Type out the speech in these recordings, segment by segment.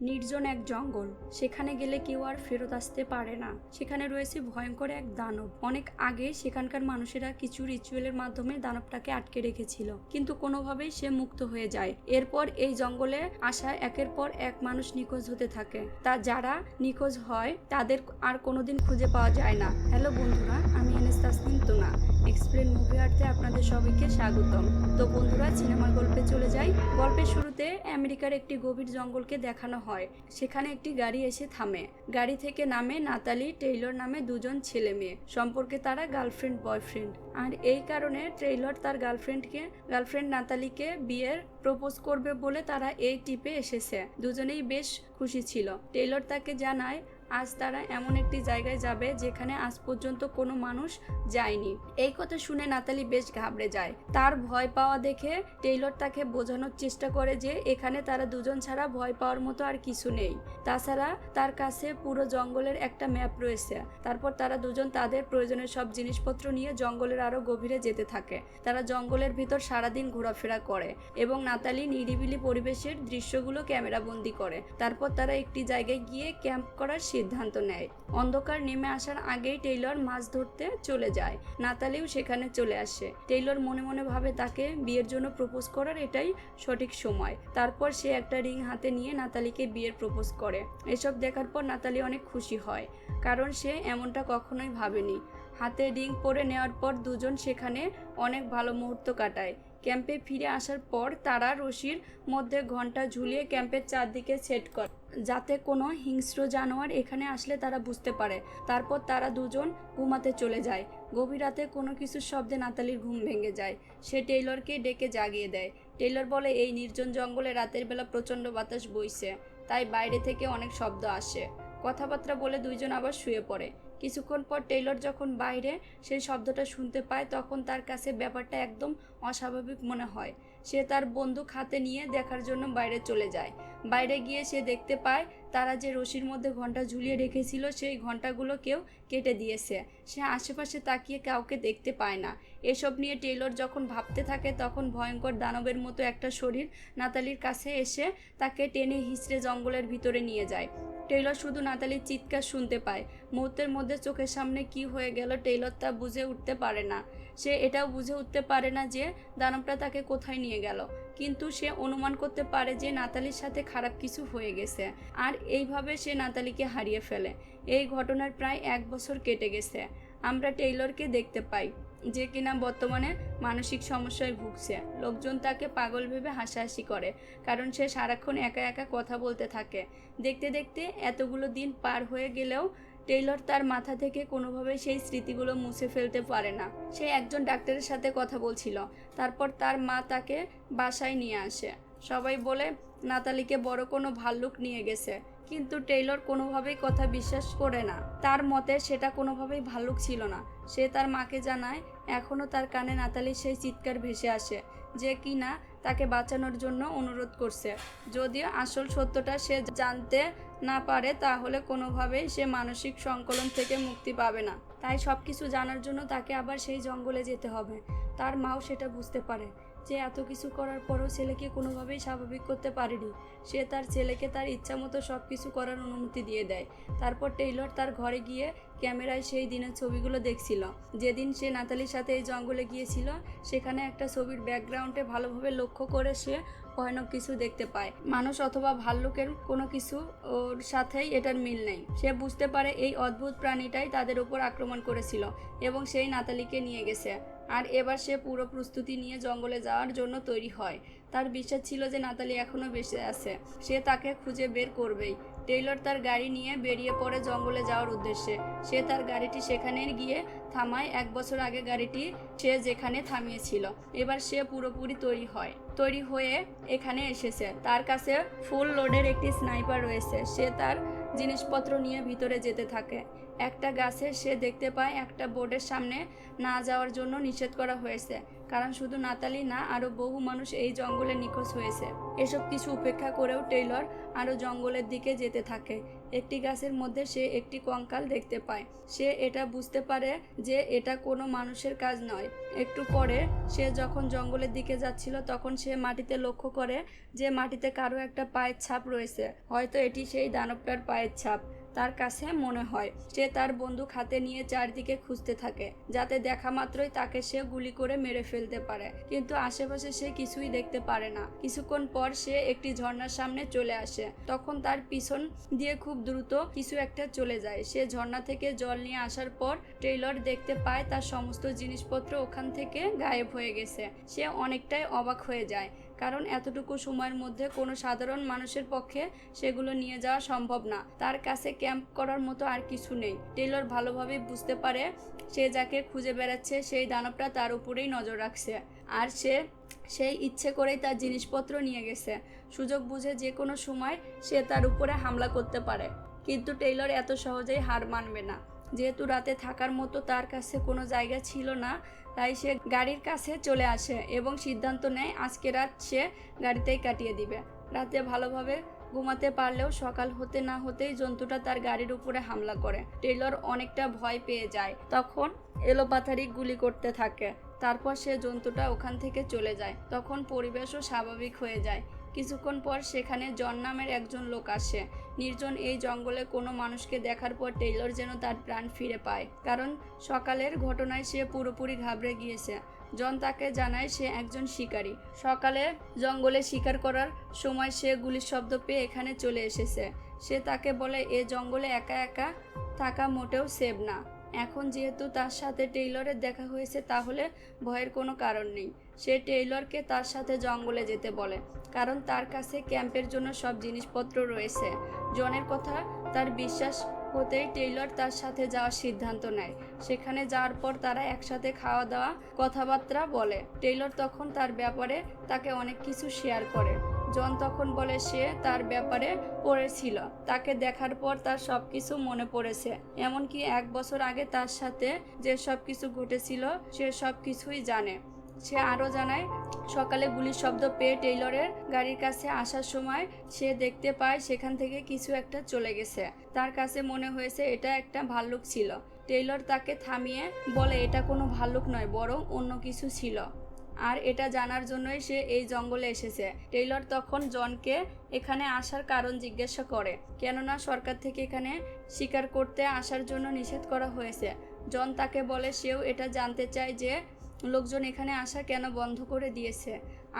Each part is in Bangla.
নির্জন এক জঙ্গল, সেখানে গেলে কেউ আর ফেরত আসতে পারে না। সেখানে রয়েছে ভয়ঙ্কর এক দানব। অনেক আগে সেখানকার মানুষেরা কিছু রিচুয়ালের মাধ্যমে দানবটাকে আটকে রেখেছিল, কিন্তু কোনোভাবেই সে মুক্ত হয়ে যায়। এরপর এই জঙ্গলে আসা একের পর এক মানুষ নিখোঁজ হতে থাকে। তা যারা নিখোঁজ হয় তাদের আর কোনোদিন খুঁজে পাওয়া যায় না। হ্যালো বন্ধুরা, আমি এনএস তাসনিম তুনা। এক্সপ্লেন মুভি আর্টে আপনাদের সবাইকে স্বাগতম। তো বন্ধুরা, সিনেমার গল্পে চলে যাই। গল্পের শুরুতে আমেরিকার একটি গভীর জঙ্গলকে দেখানো হয়। সেখানে একটি গাড়ি এসে থামে। গাড়ি থেকে নামে নাতালি টেইলর নামে দুজন ছেলে মেয়ে। সম্পর্কে তারা গার্লফ্রেন্ড বয়ফ্রেন্ড। আর এই কারণে টেইলর তার গার্লফ্রেন্ড নাতালিকে বিয়ের প্রপোজ করবে বলে তারা এই টিপে এসেছে। দুজনেই বেশ খুশি ছিল। টেইলর তাকে জানায় আজ তারা এমন একটি জায়গায় যাবে যেখানে আজ পর্যন্ত কোনো মানুষ যায়নি। এই কথা শুনে নাতালি বেশ ঘাবড়ে যায়। তার ভয় পাওয়া দেখে টেইলর তাকে বোঝানোর চেষ্টা করে যে এখানে তারা দুজন ছাড়া ভয় পাওয়ার মতো আর কিছু নেই। তাছাড়া তার কাছে পুরো জঙ্গলের একটা ম্যাপ রয়েছে। তারপর তারা দুজন তাদের প্রয়োজনীয় সব জিনিসপত্র নিয়ে জঙ্গলের আরো গভীরে যেতে থাকে। তারা জঙ্গলের ভিতর সারাদিন ঘোরাফেরা করে এবং নাতালি নিরিবিলি পরিবেশের দৃশ্যগুলো ক্যামেরাবন্দি করে। তারপর তারা একটি জায়গায় গিয়ে ক্যাম্প করার সিদ্ধান্ত নেয়। অন্ধকার নেমে আসার আগেই টেইলর মাছ ধরতে চলে যায়। নাতালিও সেখানে চলে আসে। টেইলর মনে মনে ভাবে তাকে বিয়ের জন্য প্রপোজ করার এটাই সঠিক সময়। তারপর সে একটা রিং হাতে নিয়ে নাতালিকে বিয়ের প্রপোজ করে। এসব দেখার পর নাতালি অনেক খুশি হয়, কারণ সে এমনটা কখনোই ভাবেনি। হাতে রিং পরে নেওয়ার পর দুজন সেখানে অনেক ভালো মুহূর্ত কাটায়। ক্যাম্পে ফিরে আসার পর তারা রশির মধ্যে ঘন্টা ঝুলিয়ে ক্যাম্পের চারদিকে সেট করে, যাতে কোনো হিংস্র জানোয়ার এখানে আসলে তারা বুঝতে পারে। তারপর তারা দুজন ঘুমাতে চলে যায়। গভীর রাতে কোনো কিছুর শব্দে নাতালির ঘুম ভেঙে যায়। সে টেইলরকে ডেকে জাগিয়ে দেয়। টেইলর বলে এই নির্জন জঙ্গলে রাতের বেলা প্রচণ্ড বাতাস বইছে, তাই বাইরে থেকে অনেক শব্দ আসে। কথাবার্তা বলে দুইজন আবার শুয়ে পড়ে। কিছুক্ষণ পর টেইলর যখন বাইরে সেই শব্দটা শুনতে পায়, তখন তার কাছে ব্যাপারটা একদম অস্বাভাবিক মনে হয়। সে তার বন্দুক হাতে নিয়ে দেখার জন্য বাইরে চলে যায়। বাইরে গিয়ে সে দেখতে পায় তারা যে রশির মধ্যে ঘন্টা ঝুলিয়ে রেখেছিল সেই ঘন্টাগুলো কেউ কেটে দিয়েছে। সে আশেপাশে তাকিয়ে কাউকে দেখতে পায় না। এসব নিয়ে টেইলর যখন ভাবতে থাকে, তখন ভয়ঙ্কর দানবের মতো একটা শরীর নাতালির কাছে এসে তাকে টেনে হিঁচড়ে জঙ্গলের ভিতরে নিয়ে যায়। টেইলর শুধু নাতালির চিৎকার শুনতে পায়। মুহূর্তের মধ্যে চোখের সামনে কি হয়ে গেল টেইলর তা বুঝে উঠতে পারে না। সে এটাও বুঝে উঠতে পারে না যে দানবটা তাকে কোথায় নিয়ে গেল, কিন্তু সে অনুমান করতে পারে যে নাতালির সাথে খারাপ কিছু হয়ে গেছে। আর এইভাবে সে নাতালিকে হারিয়ে ফেলে। এই ঘটনার প্রায় 1 বছর কেটে গেছে। আমরা টেইলরকে দেখতে পাই যে কিনা বর্তমানে মানসিক সমস্যায় ভুগছে। লোকজন তাকে পাগল ভেবে হাসাহাসি করে, কারণ সে সারাক্ষণ একা একা কথা বলতে থাকে। দেখতে দেখতে এতগুলো দিন পার হয়ে গেলেও টেইলর তার মাথা থেকে কোনোভাবেই সেই স্মৃতিগুলো মুছে ফেলতে পারে না। সে একজন ডাক্তারের সাথে কথা বলছিল। তারপর তার মা তাকে বাসায় নিয়ে আসে। সবাই বলে নাতালিকে বড় কোনো ভাল্লুক নিয়ে গেছে, কিন্তু টেইলর কোনোভাবেই কথা বিশ্বাস করে না। তার মতে সেটা কোনোভাবেই ভাল্লুক ছিল না। সে তার মাকে জানায় এখনও তার কানে নাতালির সেই চিৎকার ভেসে আসে, যে কিনা তাকে বাঁচানোর জন্য অনুরোধ করছে। যদিও আসল সত্যটা সে জানতে না পারে, তাহলে কোনোভাবেই সে মানসিক সংকলন থেকে মুক্তি পাবে না। তাই সব কিছু জানার জন্য তাকে আবার সেই জঙ্গলে যেতে হবে। তার মাও সেটা বুঝতে পারে যে এত কিছু করার পরও ছেলেকে কোনোভাবেই স্বাভাবিক করতে পারেনি। সে তার ছেলেকে তার ইচ্ছা মতো সব কিছু করার অনুমতি দিয়ে দেয়। তারপর টেইলর তার ঘরে গিয়ে ক্যামেরায় সেই দিনের ছবিগুলো দেখছিল, যেদিন সে নাতালির সাথে এই জঙ্গলে গিয়েছিল। সেখানে একটা ছবির ব্যাকগ্রাউন্ডে ভালোভাবে লক্ষ্য করে সে ভয়ানক কিছু দেখতে পায়। মানুষ অথবা ভাল্লুকের কোনো কিছু ওর সাথেই এটার মিল নেই। সে বুঝতে পারে এই অদ্ভুত প্রাণীটাই তাদের উপর আক্রমণ করেছিল এবং সেই নাতালিকে নিয়ে গেছে। আর এবার সে পুরো প্রস্তুতি নিয়ে জঙ্গলে যাওয়ার জন্য তৈরি হয়। তার বিশ্বাস ছিল যে নাতালি এখনও বেঁচে আছে। সে তাকে খুঁজে বের করবেই। টেইলর তার গাড়ি নিয়ে বেরিয়ে পড়ে জঙ্গলে যাওয়ার উদ্দেশ্যে। সে তার গাড়িটি সেখানে গিয়ে থামায় 1 বছর আগে গাড়িটি সে যেখানে থামিয়েছিল। এবার সে পুরোপুরি তৈরি হয়ে এখানে এসেছে। তার কাছে ফুল লোডের একটি স্নাইপার রয়েছে। সে তার জিনিসপত্র নিয়ে ভিতরে যেতে থাকে। একটা গাছে সে দেখতে পায় একটা বোর্ডের সামনে না যাওয়ার জন্য নিষেধ করা হয়েছে, কারণ শুধু নাতালি না, আরো বহু মানুষ এই জঙ্গলে নিখোঁজ হয়েছে। এসব কিছু উপেক্ষা করেও টেইলর আরো জঙ্গলের দিকে যেতে থাকে। একটি গাছের মধ্যে সে একটি কঙ্কাল দেখতে পায়। সে এটা বুঝতে পারে যে এটা কোনো মানুষের কাজ নয়। একটু পরে সে যখন জঙ্গলের দিকে যাচ্ছিল তখন সে মাটিতে লক্ষ্য করে যে মাটিতে কারো একটা পায়ের ছাপ রয়েছে। হয়তো এটি সেই দানবটার পায়ের ছাপ তার কাছে মনে হয়। সে তার বন্দুক হাতে নিয়ে চারদিকে খুঁজতে থাকে, যাতে দেখা মাত্রই তাকে সে গুলি করে মেরে ফেলতে পারে। কিন্তু আশেপাশে সে কিছুই দেখতে পারে না। কিছুক্ষণ পর সে একটি ঝর্ণার সামনে চলে আসে। তখন তার পিছন দিয়ে খুব দ্রুত কিছু একটা চলে যায়। সে ঝর্ণা থেকে জল নিয়ে আসার পর টেইলর দেখতে পায় তার সমস্ত জিনিসপত্র ওখান থেকে গায়েব হয়ে গেছে। সে অনেকটাই অবাক হয়ে যায়, কারণ এতটুকু সময়ের মধ্যে কোনো সাধারণ মানুষের পক্ষে সেগুলো নিয়ে যাওয়া সম্ভব না। তার কাছে ক্যাম্প করার মতো আর কিছু নেই। টেইলর ভালোভাবে বুঝতে পারে সে যাকে খুঁজে বেড়াচ্ছে সেই দানবটা তার উপরেই নজর রাখছে, আর সেই ইচ্ছে করেই তার জিনিসপত্র নিয়ে গেছে। সুযোগ বুঝে যে কোনো সময় সে তার উপরে হামলা করতে পারে। কিন্তু টেইলর এত সহজেই হার মানবে না। যেহেতু রাতে থাকার মতো তার কাছে কোনো জায়গা ছিল না, তাই সে গাড়ির কাছে চলে আসে এবং সিদ্ধান্ত নেয় আজকে রাত সে গাড়িতেই কাটিয়ে দিবে। রাতে ভালোভাবে ঘুমাতে পারলেও সকাল হতে না হতেই জন্তুটা তার গাড়ির উপরে হামলা করে। টেইলর অনেকটা ভয় পেয়ে যায়, তখন এলোপাথারি গুলি করতে থাকে। তারপর সে জন্তুটা ওখান থেকে চলে যায়। তখন পরিবেশও স্বাভাবিক হয়ে যায়। কিছুক্ষণ পর সেখানে জন নামের একজন লোক আসে। নির্জন এই জঙ্গলে কোনো মানুষকে দেখার পর টেইলর যেন তার প্রাণ ফিরে পায়, কারণ সকালের ঘটনায় সে পুরোপুরি ঘাবড়ে গিয়েছে। জন তাকে জানায় সে একজন শিকারী। সকালে জঙ্গলে শিকার করার সময় সে গুলির শব্দ পেয়ে এখানে চলে এসেছে। সে তাকে বলে এ জঙ্গলে একা একা থাকা মোটেও সেভ না। এখন যেহেতু তার সাথে টেইলরের দেখা হয়েছে তাহলে ভয়ের কোনো কারণ নেই। সে টেইলরকে তার সাথে জঙ্গলে যেতে বলে, কারণ তার কাছে ক্যাম্পের জন্য সব জিনিসপত্র রয়েছে। জনের কথা তার বিশ্বাস হতেই টেইলর তার সাথে যাওয়ার সিদ্ধান্ত নেয়। সেখানে যাওয়ার পর তারা একসাথে খাওয়া দাওয়া কথাবার্তা বলে। টেইলর তখন তার ব্যাপারে তাকে অনেক কিছু শেয়ার করে। জন তখন বলে সে তার ব্যাপারে পড়েছিল, তাকে দেখার পর তার সব কিছু মনে পড়েছে, এমনকি 1 বছর আগে তার সাথে যে সব কিছু ঘটেছিল সে সব কিছুই জানে। সে আরও জানায় সকালে গুলির শব্দ পেয়ে টেইলরের গাড়ির কাছে আসার সময় সে দেখতে পায় সেখান থেকে কিছু একটা চলে গেছে। তার কাছে মনে হয়েছে এটা একটা ভাল্লুক ছিল। টেইলর তাকে থামিয়ে বলে এটা কোনো ভাল্লুক নয়, বরং অন্য কিছু ছিল, আর এটা জানার জন্যই সে এই জঙ্গলে এসেছে। টেইলর তখন জনকে এখানে আসার কারণ জিজ্ঞাসা করে, কেননা সরকার থেকে এখানে শিকার করতে আসার জন্য নিষেধ করা হয়েছে। জন তাকে বলে সেও এটা জানতে চায় যে লোকজন এখানে আসা কেন বন্ধ করে দিয়েছে।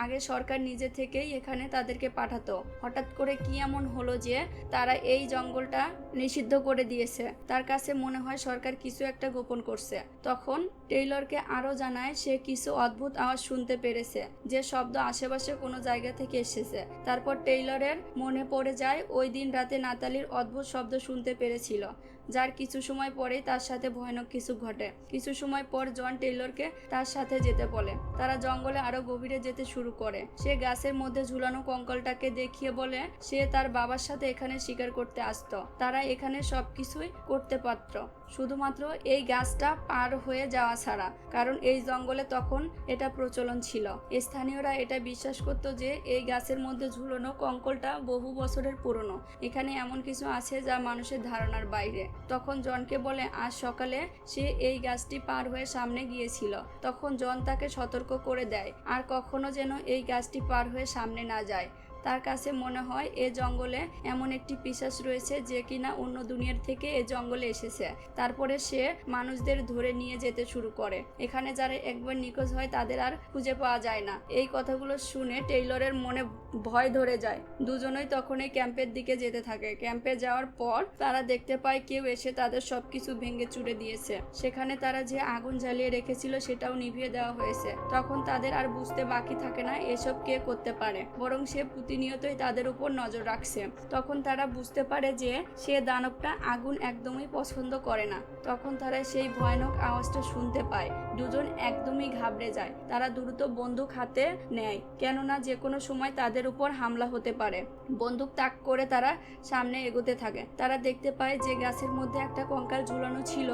আগে সরকার নিজে থেকেই এখানে তাদেরকে পাঠাতো, হঠাৎ করে কি এমন হলো যে তারা এই জঙ্গলটা নিষিদ্ধ করে দিয়েছে। তার কাছে মনে হয় সরকার কিছু একটা গোপন করছে। তখন টেইলরকে আরও জানায় সে কিছু অদ্ভুত আওয়াজ শুনতে পেরেছে, যে শব্দ আশেপাশে কোনো জায়গা থেকে এসেছে। তারপর টেইলরের মনে পড়ে যায় ওই দিন রাতে নাতালির অদ্ভুত শব্দ শুনতে পেরেছিল, যার কিছু সময় পরেই তার সাথে ভয়ানক কিছু ঘটে। কিছু সময় পর জন টেইলরকে তার সাথে যেতে বলে। তারা জঙ্গলে আরো গভীরে যেতে শুরু করে। সে গাছের মধ্যে ঝুলানো কঙ্কালটাকে দেখিয়ে বলে সে তার বাবার সাথে এখানে শিকার করতে আসতো। তারা এখানে সবকিছুই করতে পারত, শুধুমাত্র এই গাছটা পার হয়ে যাওয়া ছাড়া, কারণ এই জঙ্গলে তখন এটা প্রচলন ছিল। স্থানীয়রা এটা বিশ্বাস করত যে এই গাছের মধ্যে ঝুলানো কঙ্কালটা বহু বছরের পুরনো। এখানে এমন কিছু আছে যা মানুষের ধারণার বাইরে। তখন জনকে বলে আজ সকালে সে এই গাছটি পার হয়ে সামনে গিয়েছিল। তখন জন তাকে সতর্ক করে দেয় আর কখনো যেন এই গাছটি পার হয়ে সামনে না যায়। তার কাছে মনে হয় এ জঙ্গলে এমন একটি পিশাচ রয়েছে যে কিনা অন্য দুনিয়ার থেকে এ জঙ্গলে এসেছে। তারপরে সে মানুষদের ধরে নিয়ে যেতে শুরু করে। এখানে যারা একবার নিখোঁজ হয় তাদের আর খুঁজে পাওয়া যায় না। এই কথাগুলো শুনে টেইলরের মনে ভয় ধরে যায়। দুজনেই তখন এই ক্যাম্পের দিকে যেতে থাকে। ক্যাম্পে যাওয়ার পর তারা দেখতে পায় কেউ এসে তাদের সবকিছু ভেঙে চুরে দিয়েছে। সেখানে তারা যে আগুন জ্বালিয়ে রেখেছিল সেটাও নিভিয়ে দেওয়া হয়েছে। তখন তাদের আর বুঝতে বাকি থাকে না এসব কে করতে পারে, বরং সে প্রতিনিয়তই তাদের উপর নজর রাখছে। তখন তারা বুঝতে পারে যে সে দানবটা আগুন একদমই পছন্দ করে না। তখন তারা সেই ভয়ানক আওয়াজটা শুনতে পায়। দুজন একদমই ঘাবড়ে যায়। তারা দ্রুত বন্দুক হাতে নেয়, কেননা যে কোনো সময় তাদের উপর হামলা হতে পারে। বন্দুক তাক করে তারা সামনে এগোতে থাকে। তারা দেখতে পায় যে গাছের মধ্যে একটা কঙ্কাল ঝুলানো ছিল,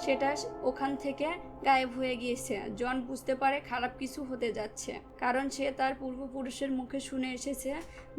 সেটা ওখান থেকে গায়েব হয়ে গিয়েছে। জন বুঝতে পারে খারাপ কিছু হতে যাচ্ছে, কারণ সে তার পূর্বপুরুষের মুখে শুনে এসেছে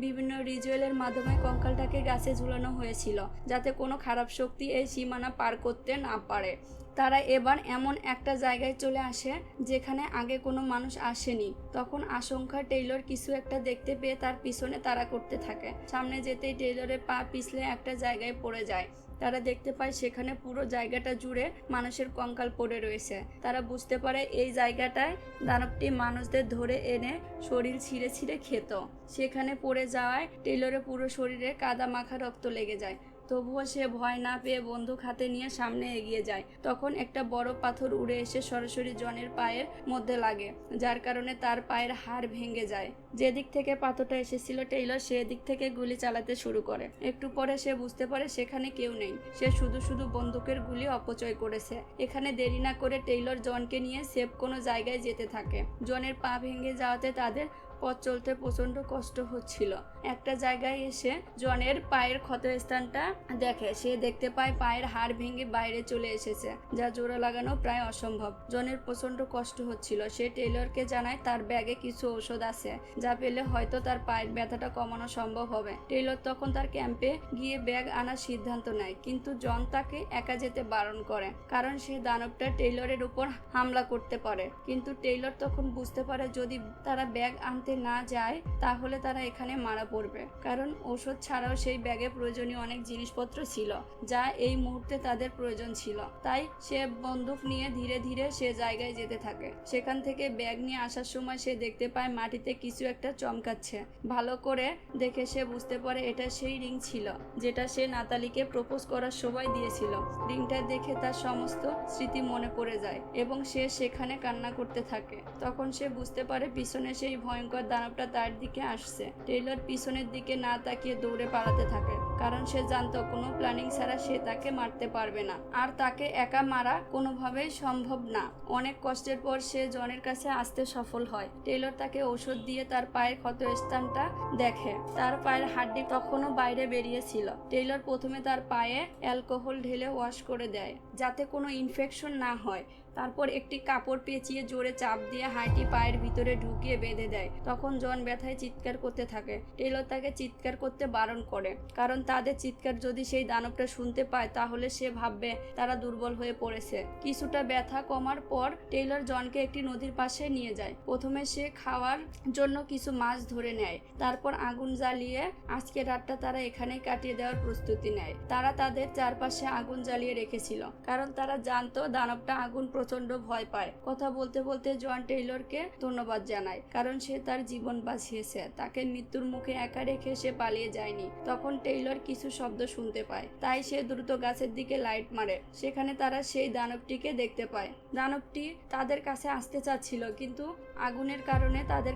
বিভিন্ন রিচুয়ালের মাধ্যমে কঙ্কালটাকে গাছে ঝুলানো হয়েছিল, যাতে কোনো খারাপ শক্তি এই সীমানা পার করতে না পারে। তারা এবার এমন একটা জায়গায় চলে আসে যেখানে আগে কোনো মানুষ আসেনি। তখন আশঙ্কা টেইলর কিছু একটা দেখতে পেয়ে তার পিছনে তাড়া করতে থাকে। সামনে যেতেই টেইলরের পা পিছলে একটা জায়গায় পড়ে যায়। তারা দেখতে পায় সেখানে পুরো জায়গাটা জুড়ে মানুষের কঙ্কাল পড়ে রয়েছে। তারা বুঝতে পারে এই জায়গাটায় দানবটি মানুষদের ধরে এনে শরীর ছিঁড়ে ছিঁড়ে খেত। সেখানে পড়ে যাওয়ায় টেইলরের পুরো শরীরে কাদা মাখা রক্ত লেগে যায়। তবুও সে ভয় না পেয়ে বন্দুক হাতে নিয়ে সামনে এগিয়ে যায়। তখন একটা বড় পাথর উড়ে এসে সরাসরি জনের পায়ের মধ্যে লাগে, যার কারণে তার পায়ের হাড় ভেঙে যায়। যেদিক থেকে পাথরটা এসেছিল টেইলর সেদিক থেকে গুলি চালাতে শুরু করে। একটু পরে সে বুঝতে পারে সেখানে কেউ নেই, সে শুধু শুধু বন্দুকের গুলি অপচয় করেছে। এখানে দেরি না করে টেইলর জনকে নিয়ে সেফ কোনো জায়গায় যেতে থাকে। জনের পা ভেঙে যাওয়াতে তাদের পথ চলতে প্রচন্ড কষ্ট হচ্ছিল। একটা জায়গায় এসে জনের পায়ের ক্ষতস্থানটা দেখে। সে দেখতে পায় পায়ের হাড় ভেঙে বাইরে চলে এসেছে, যা জোড়া লাগানো প্রায় অসম্ভব। জনের প্রচন্ড কষ্ট হচ্ছিল। সে টেইলরকে জানায় তার ব্যাগে কিছু ঔষধ আছে, যা পেলে হয়তো তার পায়ের ব্যথাটা কমানো সম্ভব হবে। টেইলর তখন তার ক্যাম্পে গিয়ে ব্যাগ আনার সিদ্ধান্ত নেয়, কিন্তু জন তাকে একা যেতে বারণ করে, কারণ সে দানবটা টেইলরের উপর হামলা করতে পারে। কিন্তু টেইলর তখন বুঝতে পারে যদি তারা ব্যাগ আনতে না যায় তাহলে তারা এখানে মারা পড়বে, কারণ ঔষধ ছাড়াও সেই ব্যাগে প্রয়োজনীয় অনেক জিনিসপত্র ছিল যা এই মুহূর্তে তাদের প্রয়োজন ছিল। তাই সে বন্দুক নিয়ে ধীরে ধীরে সে জায়গায় যেতে থাকে। সেখান থেকে ব্যাগ নিয়ে আসার সময় সে দেখতে পায় মাটিতে কিছু একটা চমকাচ্ছে। ভালো করে দেখে সে বুঝতে পারে এটা সেই রিং ছিল যেটা সে নাতালিকে প্রপোজ করার সময় দিয়েছিল। রিংটা দেখে তার সমস্ত স্মৃতি মনে পড়ে যায় এবং সে সেখানে কান্না করতে থাকে। তখন সে বুঝতে পারে পিছনে সেই ভয়ঙ্কর দানবটা তার দিকে আসছে। টেইলর পিছনের দিকে না তাকিয়ে দৌড়ে পালাতে থাকে, কারণ সে জানতো কোনো প্ল্যানিং ছাড়া সে তাকে মারতে পারবে না, আর তাকে একা মারা কোনোভাবেই সম্ভব না। অনেক কষ্টের পর সে জনের কাছে আসতে সফল হয়। টেইলর তাকে ঔষধ দিয়ে তার পায়ের ক্ষতস্থানটা দেখে। তার পায়ের হাড্ডি তখনও বাইরে বেরিয়েছিল। টেইলর প্রথমে তার পায়ে অ্যালকোহল ঢেলে ওয়াশ করে দেয়, যাতে কোনো ইনফেকশন না হয়। তারপর একটি কাপড় পেঁচিয়ে জোরে চাপ দিয়ে হাঁটি পায়ের ভিতরে ঢুকিয়ে বেঁধে দেয়। তখন জন ব্যথায় চিৎকার করতে থাকে। টেইলর তাকে চিৎকার করতে বারণ করে, কারণ তাদের চিৎকার যদি সেই দানবটা শুনতে পায় তাহলে সে ভাববে তারা দুর্বল হয়ে পড়েছে। কিছুটা ব্যথা কমার পর টেইলর জনকে একটি নদীর পাশে নিয়ে যায়। প্রথমে সে খাওয়ার জন্য কিছু মাছ ধরে নেয়, তারপর আগুন জ্বালিয়ে আজকের রাতটা তারা এখানেই কাটিয়ে দেওয়ার প্রস্তুতি নেয়। তারা তাদের চারপাশে আগুন জ্বালিয়ে রেখেছিল, কারণ তারা জানতো দানবটা আগুন প্রচন্ড ভয় পায়। কথা বলতে বলতে জন টেইলরকে ধন্যবাদ জানায়, কারণ সে তার জীবন বাঁচিয়েছে। তাকে মৃত্যুর মুখে একা রেখে সে পালিয়ে যায়নি। তখন টেইলর কিছু শব্দ শুনতে পায়, তাই সে দ্রুত গাছের দিকে লাইট মারে। সেখানে তারা সেই দানবটিকে দেখতে পায়। দানবটি তাদের কাছে আসতে চাচ্ছিল, কিন্তু আগুনের কারণে তাদের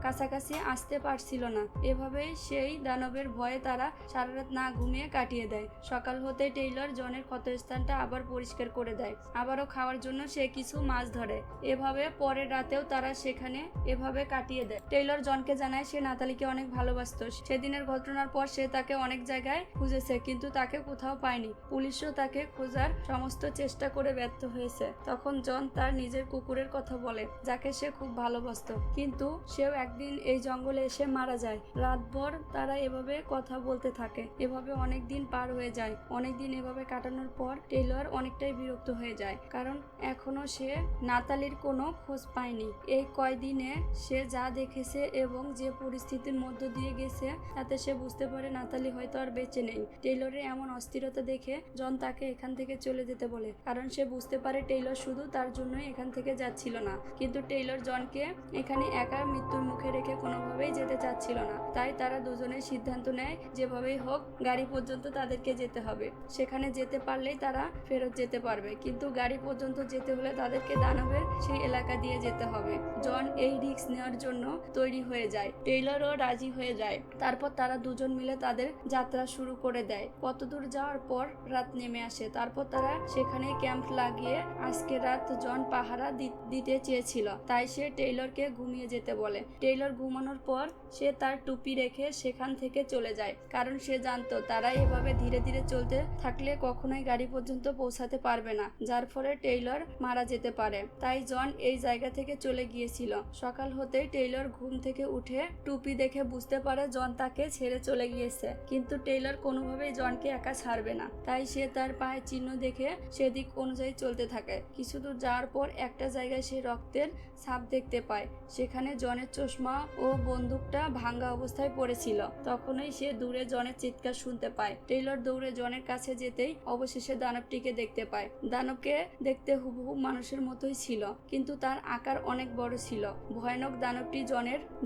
কাছাকাছি আসতে পারছিল না। এভাবেই সেই দানবের ভয়ে তারা সারা রাত না ঘুমিয়ে কাটিয়ে দেয়। সকাল হতে টেইলর জনের ক্ষতস্থানটা আবার পরিষ্কার করে দেয়। আবারও খাওয়ার জন্য সে কিছু মাছ ধরে। এভাবে পরের রাতেও তারা সেখানে এভাবে কাটিয়ে দেয়। টেইলর জনকে জানায় সে নাতালিকে অনেক ভালোবাসতো। সেদিনের ঘটনার পর সে তাকে অনেক জায়গায় খুঁজেছে, কিন্তু তাকে কোথাও পায়নি। পুলিশও তাকে খোঁজার সমস্ত চেষ্টা করে ব্যর্থ হয়েছে। তখন জন তার নিজের কুকুরের কথা বলে, যাকে সে খুব ভালোবাসতো, কিন্তু সেও একদিন এই জঙ্গলে এসে মারা যায়। রাতভর তারা এভাবে কথা বলতে থাকে। এভাবে অনেক দিন পার হয়ে যায়। অনেক দিন এভাবে কাটানোর পর টেইলর অনেকটাই বিরক্ত হয়ে যায়, কারণ এখনো সে নাতালির কোনো খোঁজ পায়নি। এই কয়দিনে সে যা দেখেছে এবং যে পরিস্থিতির মধ্য দিয়ে গেছে তাতে সে বুঝতে পারে নাতালি হয়তো আর বেঁচে নেই। টেইলরের এমন অস্থিরতা দেখে জন তাকে এখান থেকে চলে যেতে বলে, কারণ সে বুঝতে পারে টেইলর শুধু তার জন্যই এখান থেকে যাচ্ছিল না। কিন্তু টেইলর জনকে এখানে একা মৃত্যুর মুখে রেখে কোনোভাবেই যেতে চাচ্ছিল না। তাই তারা দুজনেই সিদ্ধান্ত নেয় যেভাবেই হোক গাড়ি পর্যন্ত তাদেরকে যেতে হবে। সেখানে যেতে পারলেই তারা ফেরত যেতে পারবে, কিন্তু গাড়ি পর্যন্ত যেতে হলে তাদেরকে দানবের সেই এলাকা দিয়ে যেতে হবে। জন এই রিস্ক নেওয়ার জন্য তৈরি হয়ে যায়। টেইলরও রাজি হয়ে যায়। তারপর তারা দুজন মিলে তাদের যাত্রা শুরু করে দেয়। কতদূর যাওয়ার পর রাত নেমে আসে। তারপর তারা সেখানে ক্যাম্প লাগিয়ে আজকে রাত জন পাহারা দিতে চেয়েছিল, তাই সে টেইলরকে ঘুমিয়ে যেতে বলে। টেইলর ঘুমানোর পর সে তার টুপি রেখে সেখান থেকে চলে যায়, কারণ সে জানতো তারা এভাবে ধীরে ধীরে চলতে থাকলে কখনোই গাড়ি পর্যন্ত পৌঁছাতে পারবে না। যার ফলে টেইলর টেইলর মারা যেতে পারে। তাই জন এই জায়গা থেকে চলে গিয়েছিল। সকাল হতেই টেইলর ঘুম থেকে উঠে টুপি দেখে বুঝতে পারে জন তাকে ছেড়ে চলে গিয়েছে, কিন্তু টেইলর কোনোভাবেই জনকে একা ছাড়বে না। তাই সে তার পায়ের চিহ্ন দেখে সেদিক অনুযায়ী চলতে থাকে। কিছু দূর যাওয়ার পর একটা জায়গায় সে রক্তের ছাপ দেখতে পায়। সেখানে জনের চশমা ও বন্দুকটা ভাঙ্গা অবস্থায় পড়েছিল। তখনই সে দূরে জনের চিৎকার শুনতে পায়। টেইলর দৌড়ে জনের কাছে যেতেই অবশেষে দানবটিকে দেখতে পায়। দানবকে দেখতে হুবহু মানুষের মতোই ছিল, কিন্তু তার আকার অনেক বড় ছিল। ভয়ানক দানবটি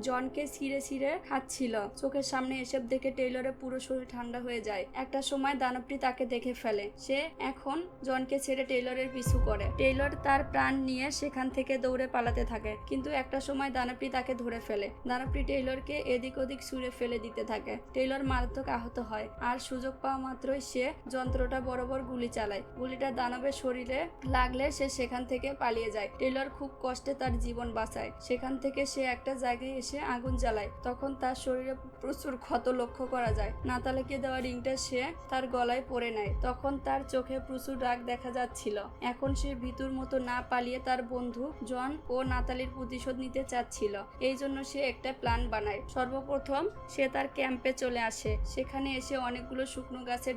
জনকে ছিঁড়ে ছিঁড়ে খাচ্ছিল। চোখের সামনে এসব দেখে টেইলরের পুরো শরীর ঠান্ডা হয়ে যায়। একটা সময় দানবটি তাকে দেখে ফেলে। সে এখন জনকে ছেড়ে টেইলরের পিছু করে। টেইলর তার প্রাণ নিয়ে সেখান থেকে দৌড়ে পালাতে থাকে, কিন্তু একটা সময় দানবটি তাকে ধরে ফেলে। দানবটি টেইলরকে এদিক ওদিক ছুঁড়ে ফেলে দিতে থাকে। টেইলর মারাত্মক আহত হয়, আর সুযোগ পাওয়া মাত্রই সে যন্ত্রটা বরাবর গুলি চালায়। গুলিটা দানবের শরীরে লাগলে সে সেখান থেকে পালিয়ে যায়। টেইলর খুব কষ্টে তার জীবন বাঁচায়। সেখান থেকে সে একটা জায়গায় এসে আগুন জ্বালায়। তখন তার শরীরে প্রচুর ক্ষত লক্ষ্য করা যায়। নাতালিকে দেওয়া রিংটা সে তার গলায় পরে নেয়। তখন তার চোখে প্রচুর রাগ দেখা যাচ্ছিল। এখন সে ভিতুর মতো না পালিয়ে তার বন্ধু জন ও নাতালির প্রতিশোধ নিতে চাচ্ছিল। এই জন্য সে একটা প্ল্যান বানায়। সর্বপ্রথম সে তার ক্যাম্পে চলে আসে। সেখানে এসে অনেকগুলো শুকনো গাছের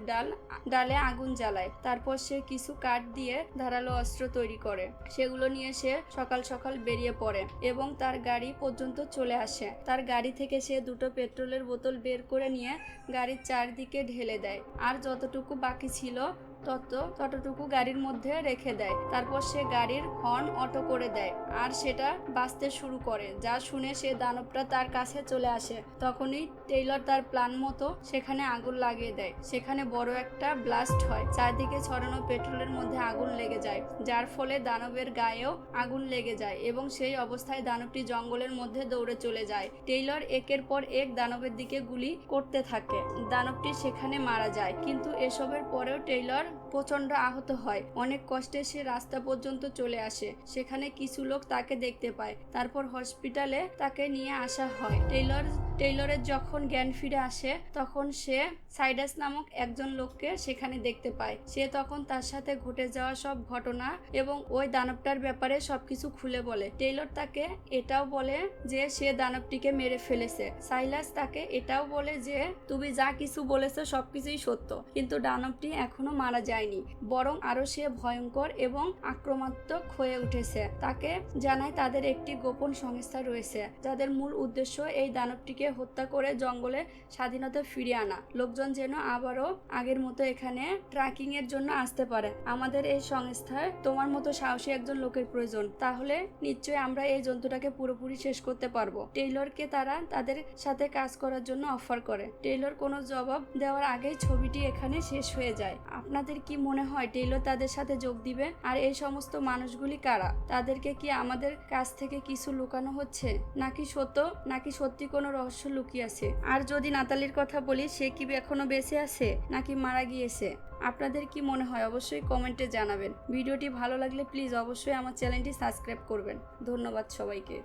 ডালে আগুন জ্বালায়। তারপর সে কিছু কাঠ দিয়ে ধারালো অস্ত্র তৈরি করে। সেগুলো নিয়ে সে সকাল সকাল বেরিয়ে পড়ে এবং তার গাড়ি পর্যন্ত চলে আসে। তার গাড়ি থেকে সে দুটো পেট্রোলের বোতল বের করে নিয়ে গাড়ির চারদিকে ঢেলে দেয়, আর যতটুকু বাকি ছিল ততটুকু গাড়ির মধ্যে রেখে দেয়। তারপর সে গাড়ির হর্ন অটো করে দেয় আর সেটা বাজতে শুরু করে। যা শুনে সে দানবটা তার কাছে চলে আসে। তখনই টেইলর তার প্ল্যান মতো সেখানে আগুন লাগিয়ে দেয়। সেখানে বড় একটা ব্লাস্ট হয়। চারদিকে ছড়ানো পেট্রোলের মধ্যে আগুন লেগে যায়, যার ফলে দানবের গায়েও আগুন লেগে যায় এবং সেই অবস্থায় দানবটি জঙ্গলের মধ্যে দৌড়ে চলে যায়। টেইলর একের পর এক দানবের দিকে গুলি করতে থাকে। দানবটি সেখানে মারা যায়, কিন্তু এসবের পরেও টেইলর প্রচন্ড আহত হয়। অনেক কষ্টে সে রাস্তা পর্যন্ত চলে আসে। সেখানে কিছু লোক তাকে দেখতে পায়। তারপর হসপিটালে তাকে নিয়ে আসা হয়। টেইলরের যখন জ্ঞান ফিরে আসে তখন সে সাইডাস নামক একজন লোককে সেখানে দেখতে পায়। সে তখন তার সাথে ঘটে যাওয়া সব ঘটনা এবং ওই দানবটার ব্যাপারে সবকিছু খুলে বলে। টেইলর তাকে এটাও বলে যে সে দানবটিকে মেরে ফেলেছে। সাইলাস তাকে এটাও বলে যে তুমি যা কিছু বলেছো সবকিছুই সত্য, কিন্তু দানবটি এখনো মারা যায়নি, বরং আরো সে ভয়ঙ্কর এবং আক্রমণাত্মক হয়ে উঠেছে। তাকে জানায় তাদের একটি গোপন সংস্থা রয়েছে, যাদের মূল উদ্দেশ্য এই দানবটিকে হত্যা করে জঙ্গলে স্বাধীনতা ফিরিয়ে আনা। লোকজন যেন আবারও আগের মতো এখানে ট্র্যাকিং এর জন্য আসতে পারে। আমাদের এই সংস্থায় তোমার মতো সাহসী একজন লোকের প্রয়োজন, তাহলে নিশ্চয়ই আমরা এই জন্তুটাকে পুরোপুরি শেষ করতে পারবো। টেইলরকে তারা তাদের সাথে কাজ করার জন্য অফার করে। টেইলর কোনো জবাব দেওয়ার আগেই ছবিটি এখানে শেষ হয়ে যায়। আপনাদের কি মনে হয় টেইলর তাদের সাথে যোগ দিবে? আর এই সমস্ত মানুষগুলি কারা? তাদেরকে কি আমাদের কাছ থেকে কিছু লুকানো হচ্ছে, নাকি সত্যি কোনো রহস্য লুকিয়ে আছে? আর যদি নাতালির কথা বলি, সে কি এখনো বেঁচে আছে নাকি মারা গিয়েছে? আপনাদের কি মনে হয় অবশ্যই কমেন্টে জানাবেন। ভিডিওটি ভালো লাগলে প্লিজ অবশ্যই আমার চ্যানেলটি সাবস্ক্রাইব করবেন। ধন্যবাদ সবাইকে।